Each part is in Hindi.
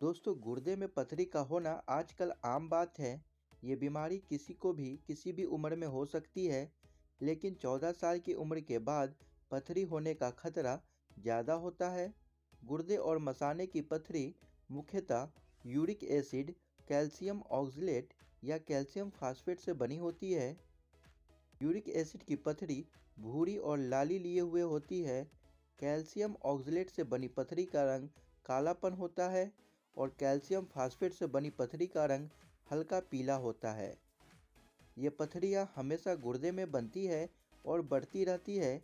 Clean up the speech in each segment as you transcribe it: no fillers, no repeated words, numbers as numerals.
दोस्तों, गुर्दे में पथरी का होना आजकल आम बात है। ये बीमारी किसी को भी किसी भी उम्र में हो सकती है, लेकिन 14 साल की उम्र के बाद पथरी होने का खतरा ज़्यादा होता है। गुर्दे और मसाने की पथरी मुख्यतः यूरिक एसिड, कैल्शियम ऑक्सलेट या कैल्शियम फास्फेट से बनी होती है। यूरिक एसिड की पथरी भूरी और लाली लिए हुए होती है। कैल्शियम ऑक्सलेट से बनी पथरी का रंग कालापन होता है और कैल्शियम फास्फेट से बनी पथरी का रंग हल्का पीला होता है। ये पथरियाँ हमेशा गुर्दे में बनती है और बढ़ती रहती है।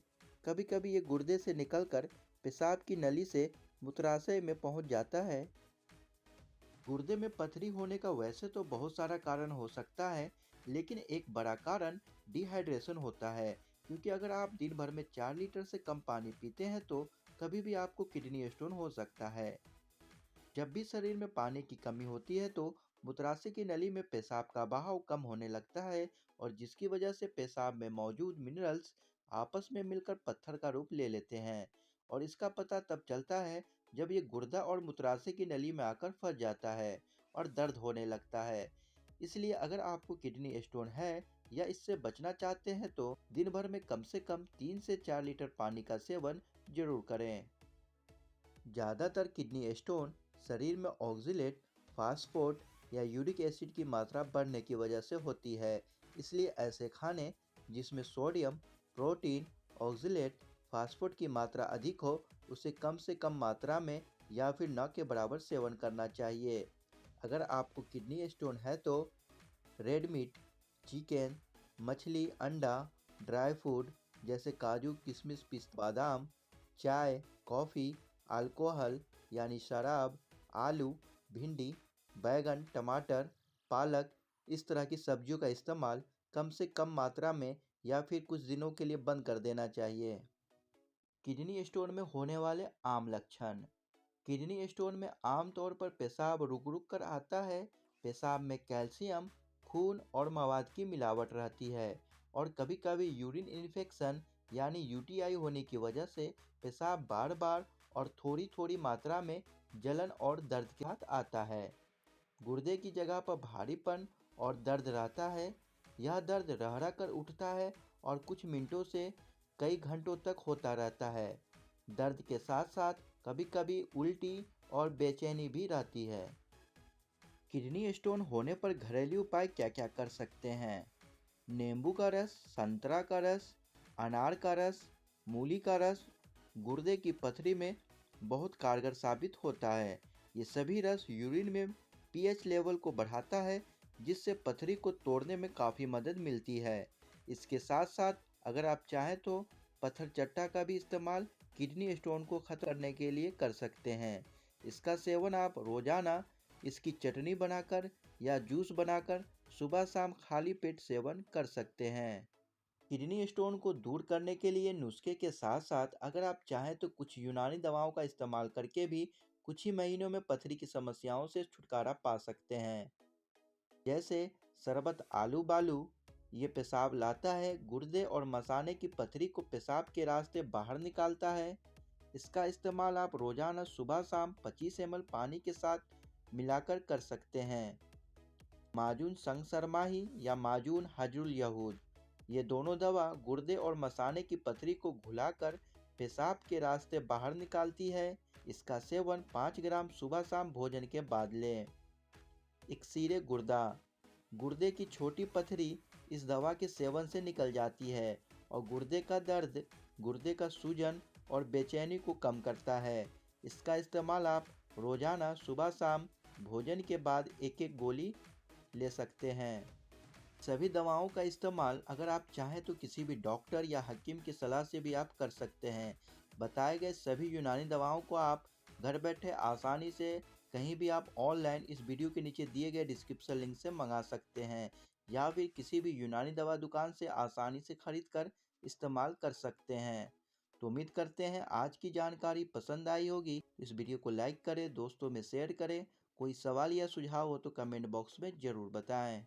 कभी कभी ये गुर्दे से निकलकर पेशाब की नली से मूत्राशय में पहुंच जाता है। गुर्दे में पथरी होने का वैसे तो बहुत सारा कारण हो सकता है, लेकिन एक बड़ा कारण डिहाइड्रेशन होता है। क्योंकि अगर आप दिन भर में 4 लीटर से कम पानी पीते हैं तो कभी भी आपको किडनी स्टोन हो सकता है। जब भी शरीर में पानी की कमी होती है तो मूत्राशय की नली में पेशाब का बहाव कम होने लगता है और जिसकी वजह से पेशाब में मौजूद मिनरल्स आपस में मिलकर पत्थर का रूप ले लेते हैं। और इसका पता तब चलता है जब ये गुर्दा और मूत्राशय की नली में आकर फंस जाता है और दर्द होने लगता है। इसलिए अगर आपको किडनी स्टोन है या इससे बचना चाहते हैं तो दिन भर में कम से कम 3 से 4 लीटर पानी का सेवन जरूर करें। ज़्यादातर किडनी स्टोन शरीर में ऑक्सलेट, फास्फोट या यूरिक एसिड की मात्रा बढ़ने की वजह से होती है। इसलिए ऐसे खाने जिसमें सोडियम, प्रोटीन, ऑक्सलेट, फास्फोट की मात्रा अधिक हो, उसे कम से कम मात्रा में या फिर न के बराबर सेवन करना चाहिए। अगर आपको किडनी स्टोन है तो रेड मीट, चिकन, मछली, अंडा, ड्राई फूड जैसे काजू, किशमिश, पिस्ता, बादाम, चाय, कॉफ़ी, अल्कोहल यानी शराब, आलू, भिंडी, बैगन, टमाटर, पालक इस तरह की सब्जियों का इस्तेमाल कम से कम मात्रा में या फिर कुछ दिनों के लिए बंद कर देना चाहिए। किडनी स्टोन में होने वाले आम लक्षण। किडनी स्टोन में आमतौर पर पेशाब रुक रुक कर आता है। पेशाब में कैल्शियम, खून और मवाद की मिलावट रहती है और कभी कभी यूरिन इन्फेक्शन यानी यूटीआई होने की वजह से पेशाब बार बार और थोड़ी थोड़ी मात्रा में जलन और दर्द के साथ आता है। गुर्दे की जगह पर भारीपन और दर्द रहता है। यह दर्द रह कर उठता है और कुछ मिनटों से कई घंटों तक होता रहता है। दर्द के साथ साथ कभी कभी उल्टी और बेचैनी भी रहती है। किडनी स्टोन होने पर घरेलू उपाय क्या क्या कर सकते हैं? नींबू का रस, संतरा का रस, अनार का रस, मूली का रस गुर्दे की पथरी में बहुत कारगर साबित होता है। ये सभी रस यूरिन में पीएच लेवल को बढ़ाता है, जिससे पथरी को तोड़ने में काफ़ी मदद मिलती है। इसके साथ साथ अगर आप चाहें तो पत्थर चट्टा का भी इस्तेमाल किडनी स्टोन को खत्म करने के लिए कर सकते हैं। इसका सेवन आप रोज़ाना इसकी चटनी बनाकर या जूस बनाकर सुबह शाम खाली पेट सेवन कर सकते हैं। किडनी स्टोन को दूर करने के लिए नुस्खे के साथ साथ अगर आप चाहें तो कुछ यूनानी दवाओं का इस्तेमाल करके भी कुछ ही महीनों में पथरी की समस्याओं से छुटकारा पा सकते हैं। जैसे शरबत आलू बालू, ये पेशाब लाता है, गुर्दे और मसाने की पथरी को पेशाब के रास्ते बाहर निकालता है। इसका इस्तेमाल आप रोजाना सुबह शाम 25 ml पानी के साथ मिलाकर कर सकते हैं। माजून संगसरमाही या माजून हजरुल यहूद, ये दोनों दवा गुर्दे और मसाने की पथरी को घुलाकर पेशाब के रास्ते बाहर निकालती है। इसका सेवन 5 ग्राम सुबह शाम भोजन के बाद लें। इक्सीरे गुर्दा, गुर्दे की छोटी पथरी इस दवा के सेवन से निकल जाती है और गुर्दे का दर्द, गुर्दे का सूजन और बेचैनी को कम करता है। इसका इस्तेमाल आप रोजाना सुबह शाम भोजन के बाद एक एक गोली ले सकते हैं। सभी दवाओं का इस्तेमाल अगर आप चाहें तो किसी भी डॉक्टर या हकीम की सलाह से भी आप कर सकते हैं। बताए गए सभी यूनानी दवाओं को आप घर बैठे आसानी से कहीं भी आप ऑनलाइन इस वीडियो के नीचे दिए गए डिस्क्रिप्शन लिंक से मंगा सकते हैं या फिर किसी भी यूनानी दवा दुकान से आसानी से खरीद कर इस्तेमाल कर सकते हैं। तो उम्मीद करते हैं आज की जानकारी पसंद आई होगी। इस वीडियो को लाइक करें, दोस्तों में शेयर करें। कोई सवाल या सुझाव हो तो कमेंट बॉक्स में ज़रूर बताएं।